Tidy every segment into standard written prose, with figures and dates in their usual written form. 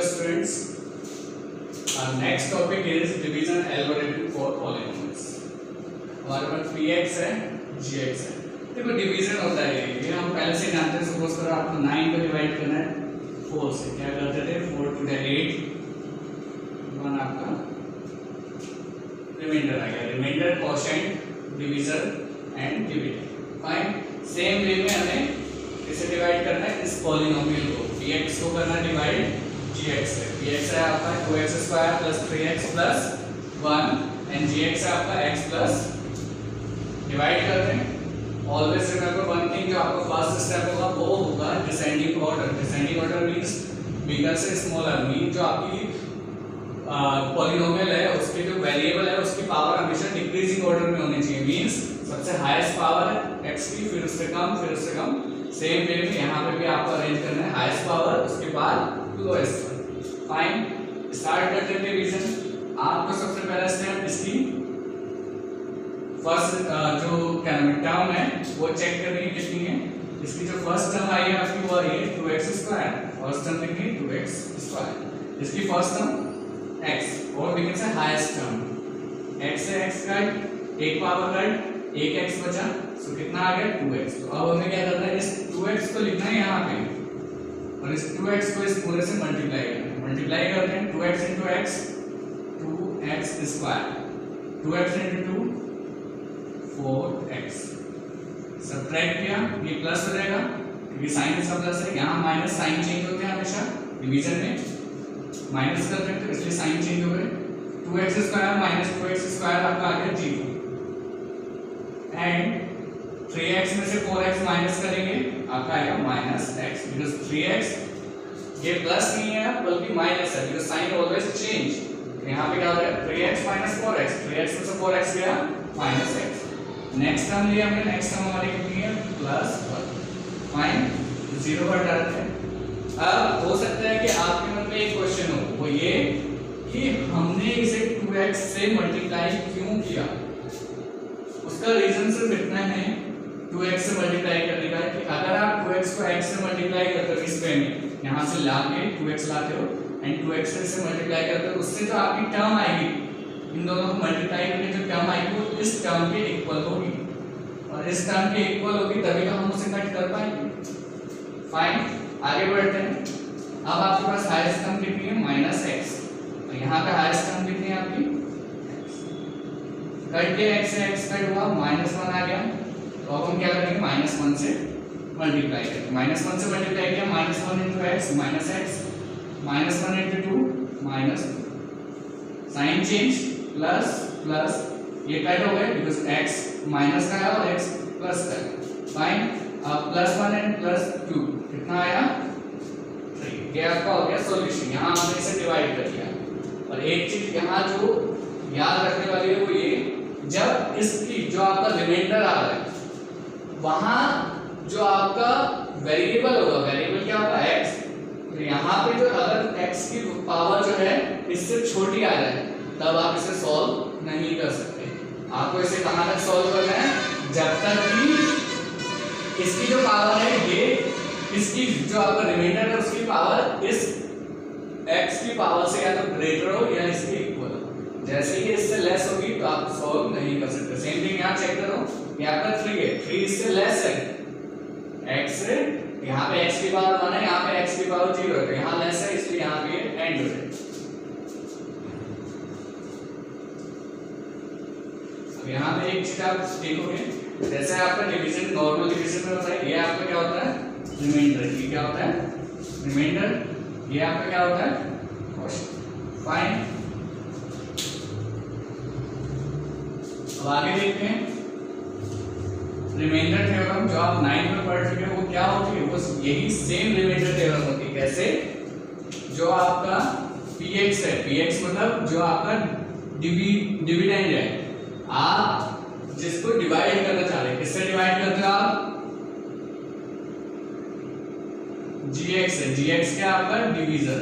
students. Our next topic is division algorithm for polynomials. हमारे पास px है, gx है. देखो डिवीजन होता है ये हम पहले से जानते हैं. सपोज करो आपको 9 को डिवाइड करना है 4 से. क्या करते थे? 4 to the 8 1 आपका रिमाइंडर आ गया. Remainder, quotient, divisor and dividend. Fine. Same way में हमें इसे डिवाइड करना है इस पॉलिनोमियल को. px को करना डिवाइड gx से. px है आपका 2x² + 3x + 1 एंड gx है आपका x प्लस. डिवाइड करते हैं. ऑलवेज रिमेंबर वन थिंग, जो आपका फर्स्ट स्टेप होगा वो होगा descending order. Descending order means bigger से स्मॉलर. मीन जो आपकी पॉलिनोमियल है उसके जो वेरिएबल है उसकी पावर हमेशा डिक्रीजिंग ऑर्डर में होनी चाहिए. मींस सबसे हाईएस्ट पावर है x की, फिर उससे कम. सेम वे में यहाँ पे भी आपको अरेंज करना है हाईएस्ट पावर उसके बाद लोएस्ट. फाइन. स्टार्ट करते हैं डिवीजन. आपको सबसे पहला स्टेप इसकी फर्स्ट जो टर्म है वो चेक करनी है कितनी है. इसकी जो फर्स्ट टर्म आई है आपकी वो है 2x². फर्स्ट टर्म लिखनी 2x². इसकी फर्स्ट टर्म x और बिगिन से हाईएस्ट टर्म. x से x कट, एक पावर कट, एक x बचा. सो कितना आ गया 2x. तो अब हमें क्या करना है, इस 2x को लिखना है यहाँ पे और इस 2x को इस पूरे से मल्टीप्लाई करना है. मल्टीप्लाई करते हैं 2x into x 2x². 2x into 2 4x. Subtract किया, ये प्लस हो जाएगा क्योंकि साइन इसका प्लस है. यहाँ माइनस साइन चेंज होते हैं हमेशा डिवीजन में. माइनस करते हैं तो इसलिए साइन चेंज हो गए. 2x² - 2x² आपका आ गया 0 एंड 3x में से 4x माइनस करेंगे आपका आएगा -x बिकॉज़ 3x ये प्लस नहीं है बल्कि माइनस है बिकॉज़ साइन ऑलवेज चेंज. यहाँ पे क्या हो रहा है 3x - 4x. 3x में से 4x गया -x. नेक्स्ट टर्म लिया हमने. नेक्स्ट टर्म हमारी कितनी है +1. फाइन. 0 पर डालते हैं. अब हो सकता है कि आपके मन में एक क्वेश्चन हो, वो ये कि हमने इसे 2x से मल्टीप्लाई क्यों किया. उसका रीजन सिर्फ इतना है 2x से मल्टीप्लाई करने का कि अगर आप 2x को x से मल्टीप्लाई करते हो इस वे में, यहाँ से लाके 2x लाते हो एंड 2x से मल्टीप्लाई करते हो, उससे जो आपकी टर्म आएगी इन दोनों को मल्टीप्लाई करके जो टर्म आएगी वो इस टर्म के इक्वल होगी और इस टर्म के इक्वल होगी तभी तो हम उसे कट कर पाएंगे. फाइन. आगे बढ़ते हैं. अब आपके पास हाईएस्ट टर्म कितनी है -x. तो यहाँ पे हाईएस्ट टर्म कितनी है आपकी कट के x से x कट हुआ -1 आ गया. तो अब हम क्या करेंगे -1 से मल्टीप्लाई करेंगे. -1 से मल्टीप्लाई किया -1 into x -x -1 into 2 -2 sign change plus ये कट हो गए बिकॉज़ x माइनस का है और x प्लस का है. फाइन. अब +1 एंड +2 कितना आया 3. ये आपका हो गया सॉल्यूशन. यहाँ हमने इसे डिवाइड कर दिया. और एक चीज यहाँ जो याद रखने वाली है वो ये, जब इसकी जो आपका रिमाइंडर आ रहा है वहां जो आपका वेरिएबल होगा, वेरिएबल क्या होगा x. तो यहाँ पे जो अगर x की पावर जो है इससे छोटी आ जाए तब आप इसे सॉल्व नहीं कर सकते. आपको इसे कहां तक सॉल्व करना है, जब तक कि इसकी जो पावर है ये इसकी जो आपका रिमाइंडर है उसकी पावर इस x की पावर से या तो ग्रेटर हो या इसके इक्वल हो. जैसे कि इससे लेस होगी तो आप सॉल्व नहीं कर सकते. सेम थिंग यहाँ चेक करो. ये आपका 3 है, 3 इससे लेस है x से. यहाँ पे x की पावर 1 है, यहाँ पे x की पावर 0 है. यहाँ लेस है इसलिए यहाँ पे एंड हो जाएगा. अब यहाँ पे एक चीज आप देखोगे, जैसे आपका डिवीजन नॉर्मल डिवीजन में होता है, ये आपका क्या होता है रिमाइंडर. ये क्या होता है रिमाइंडर. ये आपका क्या होता है क्वोशिएंट. फाइन. अब आगे देखते हैं रिमाइंडर थ्योरम जो आप 9 में पढ़ चुके हो वो क्या होती है. वो यही सेम रिमाइंडर थ्योरम होती है. कैसे? जो आपका px है, px मतलब जो आपका डिविडेंड है, आप जिसको डिवाइड करना चाह रहे हैं, किससे डिवाइड करते हो आप gx है. gx क्या आपका डिवीजन.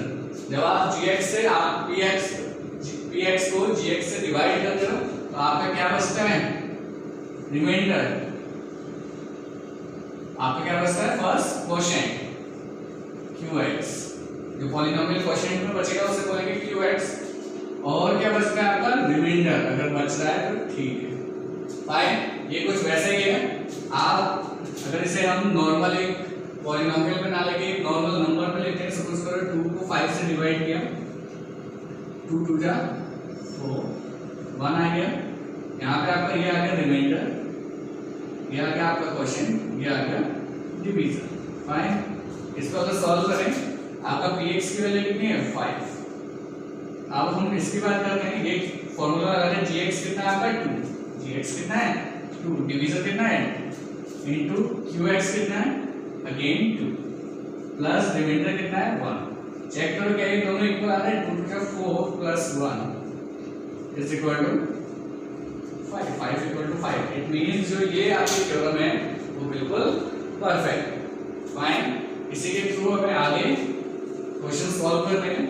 जब आप gx से आप px को gx से डिवाइड करते हो तो आपका क्या बचता है रिमाइंडर. आपका क्या बचता है फर्स्ट क्वोशिएंट qx. जो जो पॉलिनोमियल क्वोशिएंट में बचेगा उसे बोलेंगे क्यूएक्स। और क्या बचता है आपका रिमाइंडर, अगर बच रहा है तो ठीक है फाइन। ये कुछ वैसे ही है। आप अगर इसे हम नॉर्मल एक पॉलिनोमियल में ना लेके एक नॉर्मल नंबर पे लेते हैं, सपोज करो 2 को 5 से डिवाइड किया, 2 2 जा 4 1 आ गया, यहाँ पे आपका ये आ गया रिमाइंडर, ये आ गया आपका क्वेश्चन, ये आ गया डिवीजन फाइन। इसको अगर सॉल्व करें आपका px की वैल्यू कितनी है 5। अब हम इसकी बात करते हैं, ये फॉर्मूला लगा रहे हैं gx कितना है आपका 2, gx कितना है 2, डिवीजन कितना है इनटू qx कितना है अगेन 2 प्लस रिमाइंडर कितना है 1। चेक करो क्या ये दोनों इक्वल आ रहे हैं, 2 to 4 plus 1 is equal to 5, 5 equal to 5। It means जो ये आपकी थ्योरम है वो बिल्कुल परफेक्ट फाइन। इसी के थ्रू हमें आगे क्वेश्चन सॉल्व करते हैं।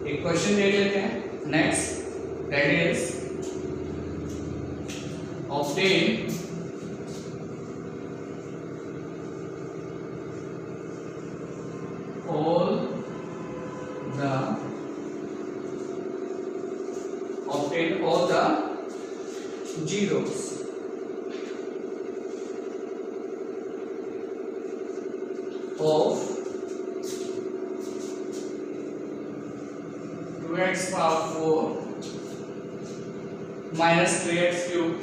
एक क्वेश्चन देख लेते हैं next, that is obtain all the zeros of 2x power 4 minus 3x cube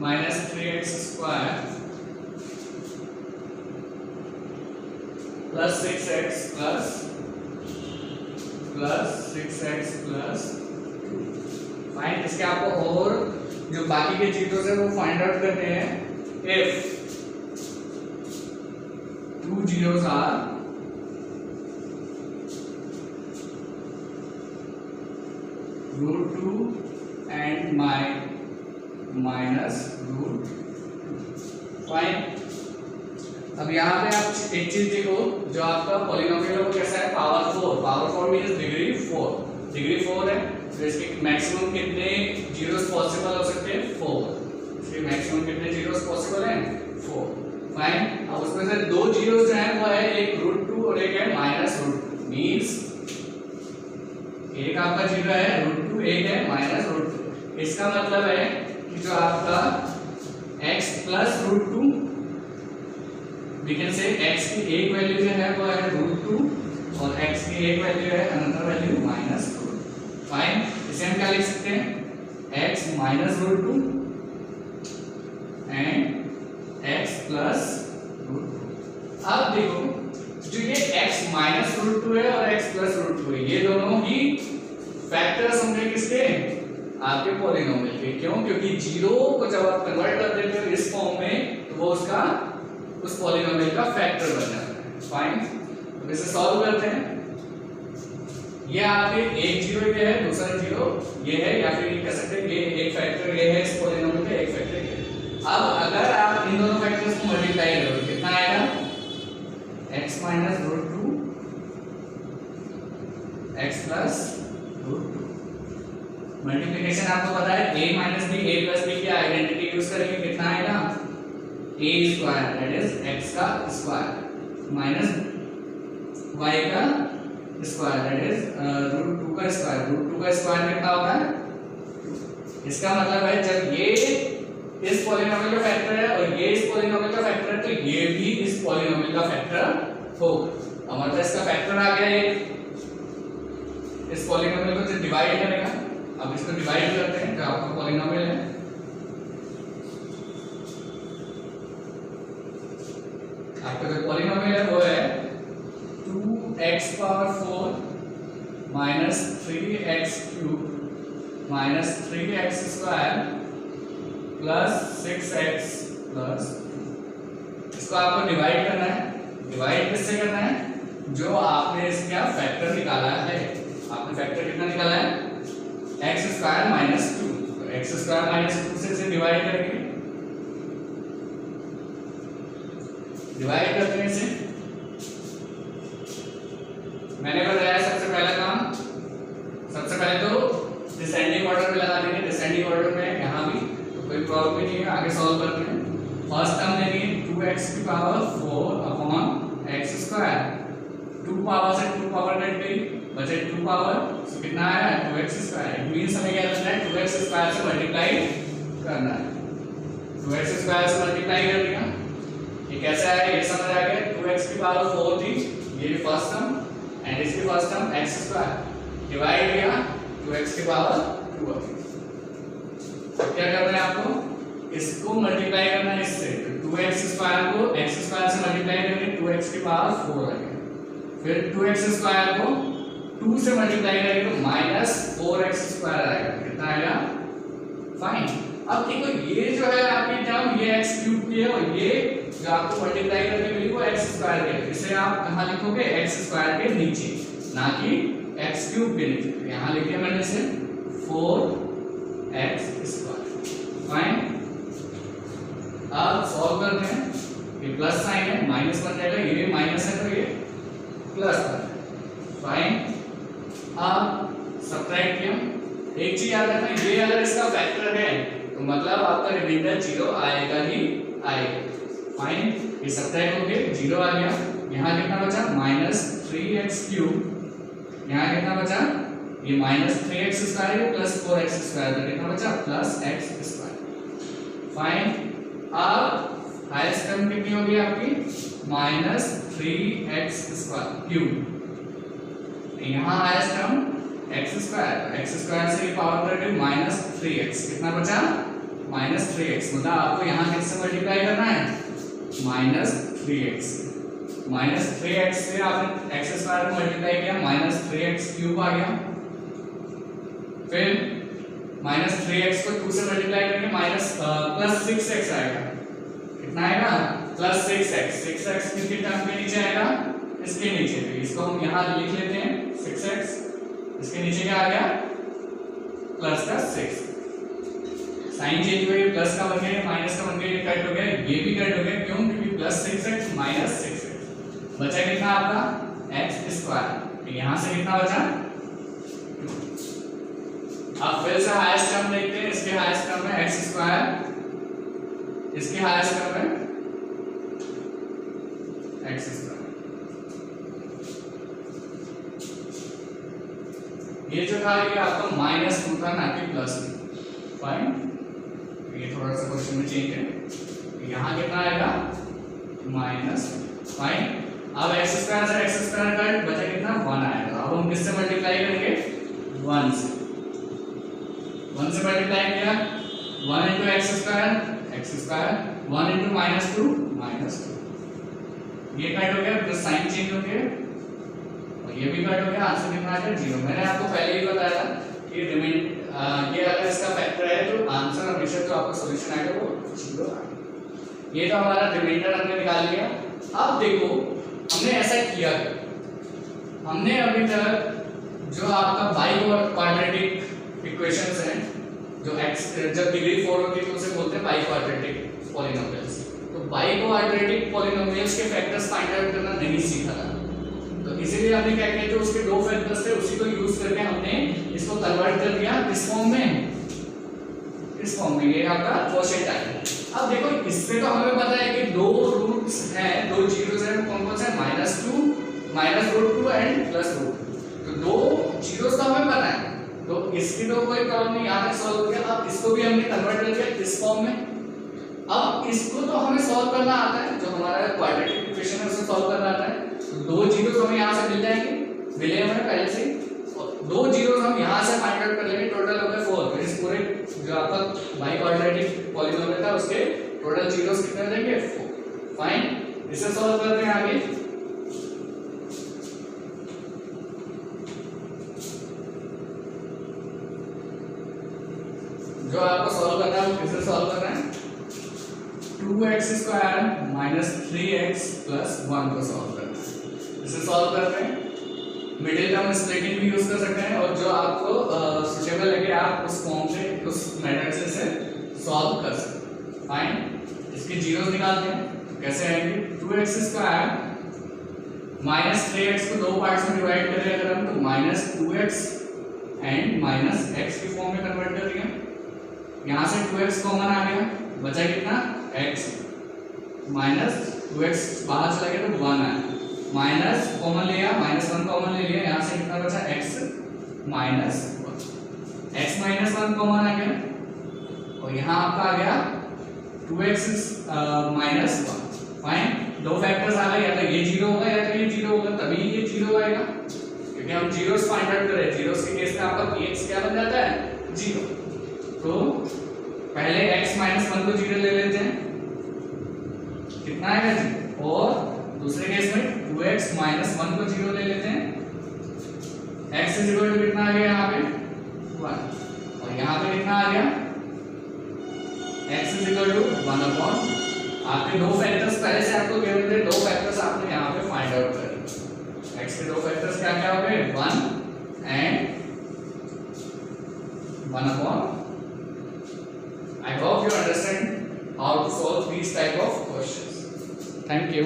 minus 3x square plus 6x plus 6x plus 2 fine. इसके आपको और जो बाकी के चीजों से वो फाइंड आउट करते हैं। if 2 zeros are root 2 and minus root 2 fine. अब यहाँ पे आप एक चीज देखो, जो आपका पॉलिनोमियल है वो कैसा है power 4, power 4 means degree 4, degree 4 है तो इसके मैक्सिमम कितने जीरोस पॉसिबल हो सकते हैं 4। इसके मैक्सिमम कितने जीरोस पॉसिबल हैं 4 फाइन। अब उसमें से दो जीरोस जो है वो है एक √2 और एक है -√2 मींस एक आपका जीरो है √2 एक है -√2। इसका मतलब है कि जो आपका x plus √2 we can say x की एक वैल्यू जो है वो है √2 और x की एक वैल्यू है अनदर वैल्यू -2 फाइन। इसे हम क्या लिख सकते हैं x -√2 एंड x plus √2। अब देखो जो ये x -√2 है और x plus √2 है, ये दोनों ही फैक्टर्स होंगे किसके आपके पॉलिनोमियल के। क्यों? क्योंकि जीरो को जब आप कन्वर्ट कर देते हो इस फॉर्म में तो वो उसका उस पॉलिनोमियल का फैक्टर बन जाता है फाइन। तो इसे सॉल्व करते हैं। ये आपके एक जीरो ये है, दूसरा जीरो ये है, या फिर कह सकते हैं ये एक फैक्टर ये है इस पॉलिनोमियल का, एक फैक्टर ये है। अब अगर आप इन दोनों फैक्टर्स को मल्टीप्लाई करो कितना आएगा x -√2 x plus √2। मल्टीप्लिकेशन आपको पता है a minus b a plus b की आइडेंटिटी यूज करेंगे कितना आएगा a square that is x का स्क्वायर माइनस y का स्क्वायर दैट इज √2 का स्क्वायर। √2 का स्क्वायर कितना होता है 2। इसका मतलब है जब ये इस पॉलिनोमियल का फैक्टर है और ये इस पॉलिनोमियल का फैक्टर है तो ये भी इस पॉलिनोमियल का फैक्टर होगा। मतलब इसका फैक्टर आ गया ये इस पॉलिनोमियल को जो डिवाइड करेगा। अब इसको डिवाइड करते हैं जो आपका पॉलिनोमियल है, आपका जो पॉलिनोमियल है वो है 2x power 4 minus 3x cube minus 3x square plus 6x plus 2। इसको आपको डिवाइड करना है। डिवाइड किससे करना है जो आपने इसका फैक्टर निकाला है। आपने फैक्टर कितना निकाला है x स्क्वायर माइनस 2, तो x स्क्वायर माइनस 2 से इसे डिवाइड करेंगे। डिवाइड करते हैं इसे। मैंने 2x की power 4 upon x square, 2 power से 2 पावर कट गई, बचे 2 पावर, तो कितना आया 2x स्क्वायर। इट मींस हमें क्या करना है 2x स्क्वायर से मल्टीप्लाई करना है, 2x स्क्वायर से मल्टीप्लाई कर दिया। ये कैसे आया ये समझ आ गया। 2x की पावर 4 थी, ये फर्स्ट टर्म एंड इसकी first term x square divide किया 2x की पावर 2 आ गई। क्या करना है आपको, इसको मल्टीप्लाई करना है इससे, तो 2x स्क्वायर को x स्क्वायर से मल्टीप्लाई करेंगे 2x की पावर 4 आ गया, फिर 2x स्क्वायर को 2 से मल्टीप्लाई करेंगे तो माइनस 4x स्क्वायर आएगा, कितना आएगा फाइन। अब देखो ये जो है आपकी टर्म ये x क्यूब की है और ये जो आपको मल्टीप्लाई करके मिली वो x स्क्वायर की है, इसे आप कहां लिखोगे x स्क्वायर के नीचे, ना कि x क्यूब के नीचे। तो यहां लिख दिया मैंने इसे 4x स्क्वायर फाइन। अब सॉल्व करते हैं, ये प्लस साइन है माइनस बन जाएगा, ये माइनस है तो ये प्लस बन जाएगा फाइन। अब सब्ट्रैक्ट किया, एक चीज याद रखना ये अगर इसका फैक्टर है तो मतलब आपका रिमाइंडर 0 आएगा ही आएगा फाइन। ये सब्ट्रैक्ट हो गया 0 आ गया, यहाँ कितना बचा माइनस 3x क्यूब, यहाँ कितना बचा ये माइनस 3x स्क्वायर है प्लस 4x स्क्वायर, तो कितना बचा प्लस x स्क्वायर फाइन। अब हाईएस्ट टर्म कितनी होगी आपकी माइनस 3x स्क्वायर क्यूब, यहाँ highest term x square, x square से पावर करके माइनस 3x, कितना बचा माइनस 3x, मतलब आपको यहाँ किससे मल्टीप्लाई करना है माइनस 3x, माइनस 3x से आपने x स्क्वायर को मल्टीप्लाई किया माइनस 3x क्यूब आ गया, फिर माइनस 3x को 2 से मल्टीप्लाई करेंगे माइनस प्लस 6x आएगा, कितना आएगा प्लस 6x, 6x किसके टर्म के नीचे आएगा इसके नीचे, तो इसको हम यहाँ लिख लेते हैं 6x, इसके नीचे क्या आ गया प्लस का 6, साइन चेंज हुई प्लस का बन गया माइनस का बन गया, ये कट हो गया, ये भी कट हो गया, क्यों क्योंकि प्लस 6x माइनस 6x बचा कितना आपका x स्क्वायर, यहाँ से कितना बचा। अब फिर से हाईएस्ट टर्म देखते हैं, इसके हाईएस्ट टर्म है x स्क्वायर, इसके हाईएस्ट टर्म है x स्क्वायर, ये जो था ये आपका माइनस 2 था ना कि प्लस 2 फाइन। ये थोड़ा सा क्वेश्चन में चेंज है, यहाँ कितना आएगा माइनस फाइन। अब x स्क्वायर से x स्क्वायर कट बचा कितना 1 आएगा, अब हम किससे मल्टीप्लाई करेंगे 1 से, 1 से मल्टीप्लाई किया 1 into x square 1 into minus 2 ये कट हो गया, प्लस साइन चेंज हो गया और ये भी कट हो गया, आंसर कितना आ गया 0। मैंने आपको पहले ही बताया था कि ये अगर इसका फैक्टर है तो आंसर हमेशा जो आपका सॉल्यूशन आएगा वो 0 आएगा। ये तो हमारा रिमाइंडर हमने निकाल लिया। अब देखो हमने ऐसा किया, हमने अभी तक जो आपका बाई क्वाड्रेटिक इक्वेशंस हैं, जो x जब डिग्री 4 होती है तो उसे बोलते हैं बाई क्वाड्रेटिक पॉलिनोमियल्स, तो बाई क्वाड्रेटिक पॉलिनोमियल्स के फैक्टर्स फाइंड आउट करना नहीं सीखा था, तो इसीलिए हमने क्या किया, जो उसके दो फैक्टर्स थे उसी को यूज करके हमने इसको कन्वर्ट कर दिया किस फॉर्म में, इस फॉर्म में, ये आपका कोशेंट आया। अब देखो इससे तो हमें पता है कि दो रूट्स हैं, दो जीरोस हैं, कौन कौन से हैं -2 -√2 एंड +√2, तो दो जीरोस तो हमें पता है, तो इसकी तो कोई प्रॉब्लम नहीं, यहाँ तक सॉल्व हो गया। अब इसको भी हमने कन्वर्ट कर दिया इस फॉर्म में। अब इसको तो हमें सॉल्व करना आता है, जो हमारा क्वाड्रेटिक इक्वेशन है उसे सॉल्व करना आता है, तो दो जीरोस हमें यहाँ से मिल जाएंगे, मिले हमें पहले से, दो जीरोस हम यहाँ से फाइंड आउट कर लेंगे, टोटल हो गए 4, तो इस पूरे जो आपका बाई क्वाड्रेटिक पॉलिनोमियल था उसके टोटल जीरोस कितने हो जाएंगे 4 फाइन। इसे सॉल्व करते हैं आगे। जो आपको सॉल्व करना है किसे सॉल्व करना है, 2x स्क्वायर -3x + 1 को सॉल्व करना है। इसे सॉल्व करते हैं, मिडिल टर्म स्प्लिटिंग भी यूज कर सकते हैं, और जो आपको सुटेबल लगे आप उस फॉर्म से, उस मेथड से इसे सॉल्व कर सकते हैं फाइन। इसके जीरोस निकालते हैं, कैसे आएंगे, 2x स्क्वायर -3x को दो पार्ट्स में डिवाइड करें अगर हम, तो -2x एंड -x की फॉर्म में कन्वर्ट कर दिया, यहाँ से 2x कॉमन आ गया, बचा कितना x, माइनस 2x बाहर चला गया तो 1 आया, माइनस कॉमन लिया, -1 कॉमन ले लिया, यहाँ से कितना बचा x -1, x -1 कॉमन आ गया और यहाँ आपका आ गया 2x -1। फाइन, दो फैक्टर्स आ गए, या तो ये 0 होगा या तो ये 0 होगा, तभी ये 0 आएगा क्योंकि हम जीरोस फाइंड आउट कर रहे हैं। जीरोस के केस में आपका px क्या बन जाता है 0। तो पहले x -1 को 0 ले लेते हैं, कितना आएगा जी, और दूसरे केस में 2x -1 को 0 ले लेते हैं, x कितना आ गया यहाँ पे 1 और यहाँ पे कितना आ गया x 1/। आपके दो फैक्टर्स पहले से आपको गिवन थे, दो फैक्टर्स आपने यहाँ पे फाइंड आउट कर दिए। x के दो फैक्टर्स क्या क्या हो गए 1 and 1/। I hope you understand how to solve these type of questions. Thank you.